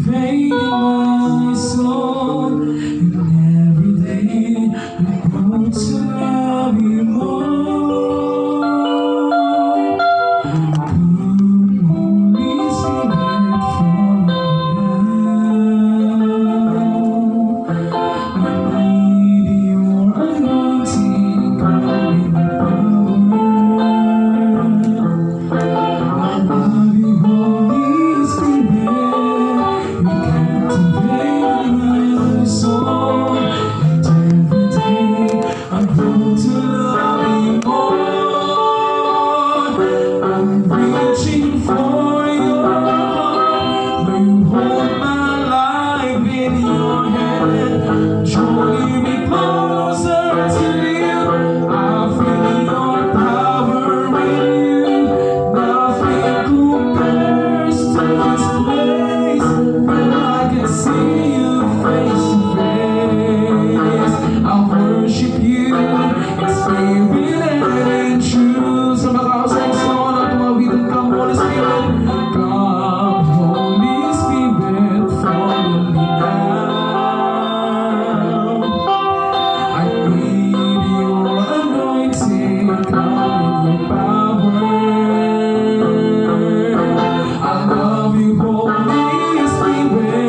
captivating my soul, and every day I grow to love you more. Come, Holy Spirit, fall now. I need your anointing, come in power. I love you, Holy Spirit, you captivate my soul, and every day I grow to love you more. I'm reaching for your heart, you hold my life in your hand, drawing me closer to you. I feel your power in you, nothing compares to this place, when I can see you face to face. I worship you in spirit and in truth. Sa makakasang song na tumawitan ka, Holy Spirit. Come, Holy Spirit, follow me now. I need your anointing, come in your power. I love you, Holy Spirit,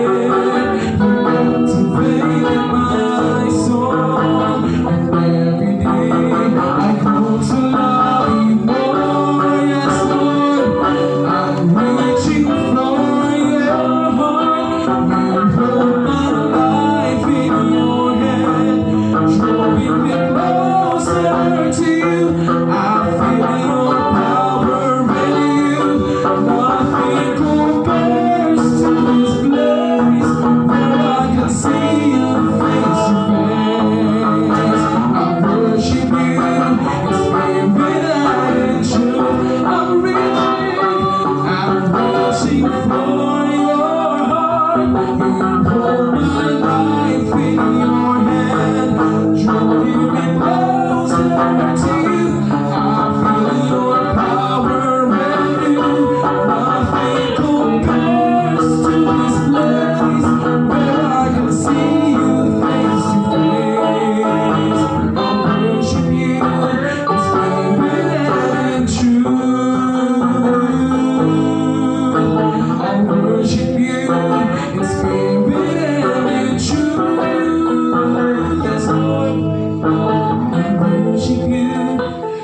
you captivate my soul, and every day I grow to love you more. Yes, Lord, I'm reaching for your heart, you hold my life in your hand, drawing me closer to you. I feel your power in you, nothing compares to this place, where I can see you face to face. I worship you in spirit and in truth. I'm reaching for your heart, you hold my life in your hand, drawing me closer to you. I feel your power in you, nothing compares to this place, where I can see you face to face. I worship you in spirit and truth. I worship you in spirit and in truth. Yes, Lord, I worship you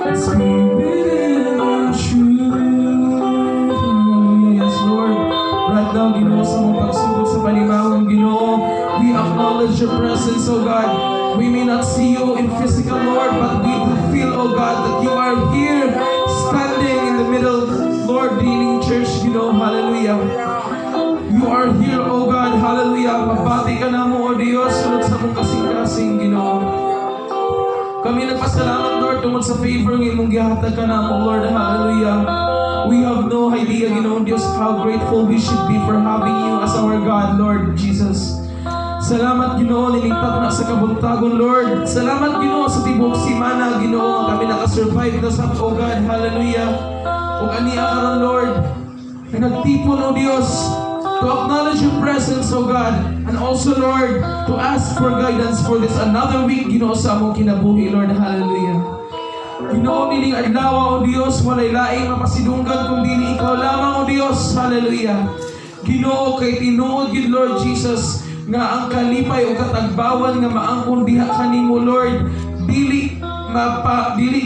in spirit and in truth. Yes, Lord, right now, Ginoo, sa mga pagsugod sa panimangon, Ginoo, we acknowledge your presence, O God. We may not see you in physical, Lord, but we do feel, O God, that you are here, standing in the middle, Lord, leading church, Ginoo, hallelujah. You are here, O God, hallelujah. Mabati ka na mo, O Diyos, sunod sa mong kasing-kasing, Ginoo. Kami nagpasalamat, Lord, tungkol sa favor ng imong gihatag ka na mo, Lord, hallelujah. We have no idea, Ginoo, Diyos, how grateful we should be for having you as our God, Lord Jesus. Salamat, Ginoo, nilingtad na sa kabuntagon, Lord. Salamat, Ginoo, sa tibok simana, Ginoo, nga kami nakasurvive na sa, O God, hallelujah. O aniya karon, Lord, na nagtipon, O Diyos, to acknowledge your presence, O God, and also, Lord, to ask for guidance for this another week, Ginoo, sa among kinabuhi, Lord, hallelujah. Ginoo, nining adlaw, O Diyos, walay laing mapasidunggan kung dili ikaw lamang, O Diyos, hallelujah. Ginoo, kay tinuod gid, Lord Jesus, nga ang kalipay o katagbawan nga maangkon diha kanimo, Lord, dili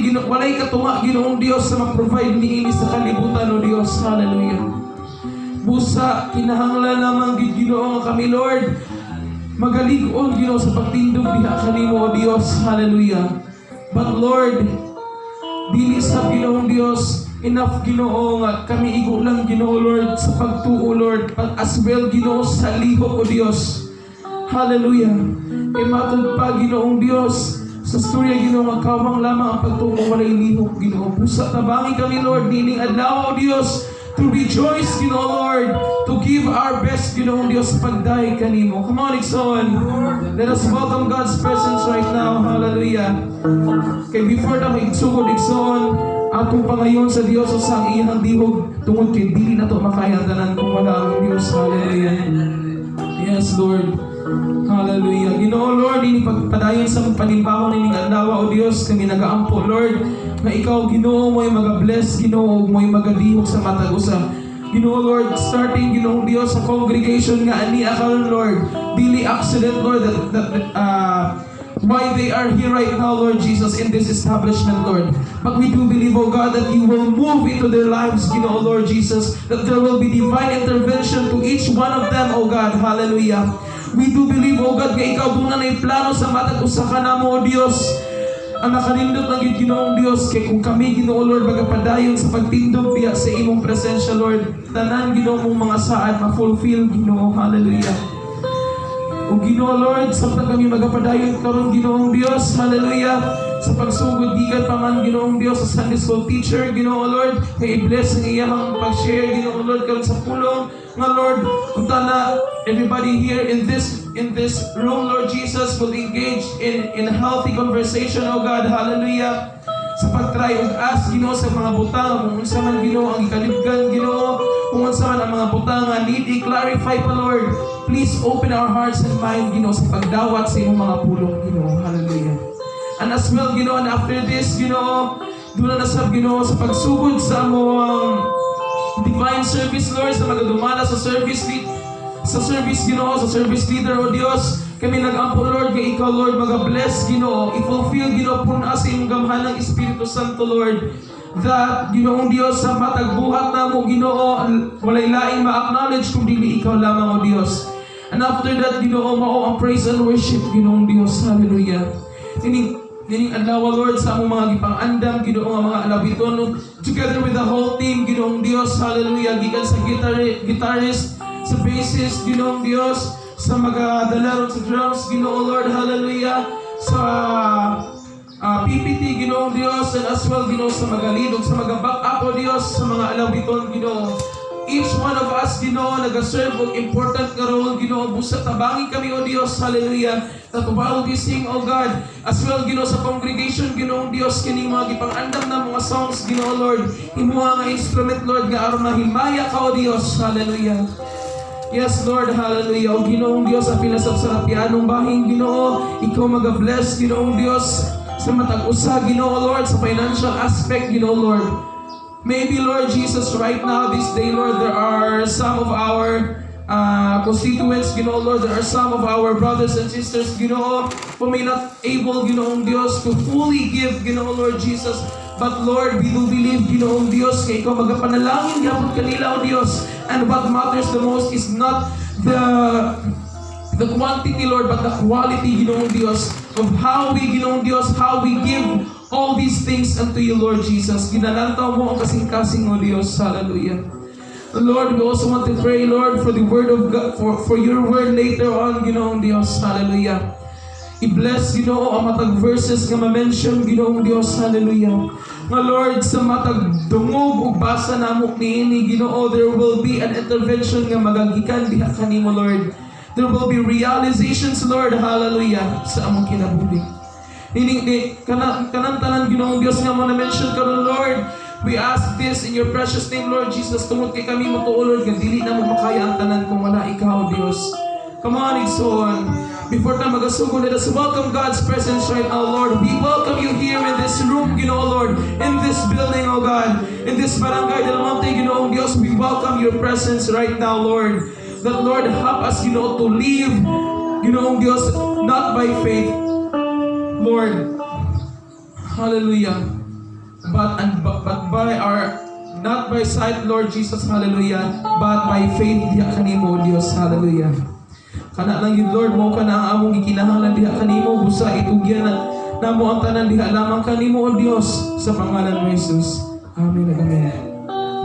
Ginoo, walay katunga, Ginoong Dios, sa mag-provide niini sa kalibutan, O Dios, hallelujah. Busa kinahanglan lamang gid, Ginoo, nga kami, Lord, magalig-on, Ginoo, sa pagtindog diha kanimo, O Dios, hallelujah. But Lord, dili sa Ginoong Dios enough, Ginoo, nga kami igo lang, Ginoo, Lord, sa pagtuo, Lord, but as well, Ginoo, sa lihok, O Dios, hallelujah. Kay matod pa, Ginoong Dios, sa storya, Ginoo, magkawang lamang ang pagtuo, walay lihok, Ginoo. Pusa tabangi kami, Lord, nining adlaw, O Dios, to rejoice, Ginoo, Lord, to give our best, Ginoo, Dios, pagdahi kanimo. Come on, Ikson. Let us welcome God's presence right now. Hallelujah. Kay before na magsugod, Ikson, atong pangayon sa Dios o sa iyang dihog tungod kay dili na to makayandanan kung wala ang Dios. Hallelujah. Yes, Lord. Hallelujah. Ginoo, Lord, ini pagpadayon sa panimbaho ni adlaw, O Dios, kami nagaampo, Lord, nga ikaw, Ginoo, mo'y mag-bless, Ginoo, mo'y magadihok sa matag usa. Ginoo, Lord, starting, Ginoo Dios, sa congregation nga ani akaron, Lord, dili accident, Lord, why they are here right now, Lord Jesus, in this establishment, Lord. But we do believe, oh God, that you will move into their lives, Lord Jesus, that there will be divine intervention to each one of them, oh God. Hallelujah. We do believe, oh God, nga ikaw doon na plano sa matag usa ka namo, oh Dios. Ang nakalindot ng Ginoong Dios, kaya kung kami, Ginoo Lord, magapadayon sa pagtindog biya sa imong presensya, Lord, tanan, Ginoo mong mga saad, ma-fulfill, Ginoo. Hallelujah. O Ginoo Lord, samtang kami magapadayon karon, Ginoong Dios, hallelujah, sa pagsugod gikan pa man, Ginoong Dios, sa Sunday School teacher, Ginoo Lord, kay i-bless ang iyang pag-share, Ginoong Lord, karon sa pulong, nga Lord, kung tana, everybody here in this room, Lord Jesus, will engage in healthy conversation, O God, hallelujah, sa pag-try ug ask, Ginoo, sa mga butang, kung unsa man, Ginoo, ang ikalibgan, Ginoo, kung unsa man ang mga butang nga need i-clarify pa, Lord. Please open our hearts and mind, Ginoo, sa pagdawat sa imong mga pulong, Ginoo. Hallelujah. And as well, Ginoo, and after this, Ginoo, doon na nasab, Ginoo, sa pagsugod sa among divine service, Lord, sa magadumana sa service Ginoo, sa service leader, O Dios, kami nag-ampo, Lord, kay ikaw, Lord, mag-bless, Ginoo, i-fulfill, Ginoo, punas sa imong gamhan ng Espiritu Santo, Lord, that, Ginoong Dios, sa matagbuhat na mo, Ginoo, walay laing ma-acknowledge kung dili ikaw lamang, O Dios. And after that, Ginoo, mao ang praise and worship, Ginoong Dios. Hallelujah. Nining adlaw, Lord, sa among mga gipang-andam, Ginoo, nga mga alabiton, together with the whole team, Ginoong Dios. Hallelujah. Gikan sa guitarist, sa bassist, Ginoong Dios, sa mga-dalaron sa drums, Ginoo, Lord. Hallelujah. Sa PPT, Ginoong Dios, and as well, Ginoo, sa magalidog, sa back-up, O Dios, sa mga alabiton, Ginoo. Each one of us, Ginoo, nag-serve og important ka role, Ginoo. Busa tabangin kami, O Dios, hallelujah. That while we sing, O God, as well, Ginoo, sa congregation, Ginoong Dios, kining mga gipang-andam na mga songs, Ginoo, Lord. Imuha nga instrument, Lord, nga aron na himaya ka, O Dios, hallelujah. Yes, Lord, hallelujah. O Ginoong Dios, sa pinasap sa pianong bahing, Ginoo, ikaw mag-bless, Ginoong Dios, sa matag-usa, Ginoo, Lord, sa financial aspect, Ginoo, Lord. Maybe, Lord Jesus, right now, this day, Lord, there are some of our constituents, Ginoo, Lord, there are some of our brothers and sisters, Ginoo, who may not able, Ginoong Dios, to fully give, Ginoo, Lord Jesus. But Lord, we do believe, Ginoong Dios, kay ikaw magapanalangin yapon kanila, O Dios. And what matters the most is not the quantity, Lord, but the quality, Ginoong Dios, of how we, Ginoong Dios, how we give all these things unto you, Lord Jesus. Ginalantaw mo ang kasing-kasing, O Dios. Hallelujah. Lord, we also want to pray, Lord, for the word of God, for your word later on, Ginoong Dios. Hallelujah. I-bless, Ginoo, ang matag verses nga ma-mention, Ginoong Dios. Hallelujah. Nga Lord, sa matag dungog o basa namok niini, Ginoo, there will be an intervention nga magagikan diha kanimo, Lord. There will be realizations, Lord, hallelujah, sa among kinabuhi. Kanang tanan, Ginoong Dios, nga mo na-mention karon, Lord. We ask this in your precious name, Lord Jesus. Tungod kay kami matuo, Lord, nga dili na mo makaya ang tanan kung wala ikaw, Dios. Come on, Igsoon. Before tayo magasugod, let us welcome God's presence right now, Lord. We welcome you here in this room, Ginoo, Lord. In this building, O God. In this barangay del Monte, Ginoong Dios. We welcome your presence right now, Lord. That, Lord, help us, Ginoo, to live, Ginoong Dios, not by faith, Lord. Hallelujah. But by our, not by sight, Lord Jesus, hallelujah, but by faith, diha kanimo, Dios, hallelujah. Kana lang yun, Lord, mo ka na ang among ikinahanglan diha kanimo, busa itugyan na mo ang tanan diha lamang kanimo, O Dios, sa pangalan mo, Jesus. Amen at amen.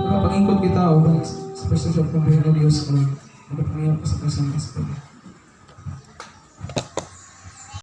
Magpapangingkod kita, O sa presensya ng Panginoon, O Dios, Lord. Magpapangingkod ka sa presensya ng Panginoon.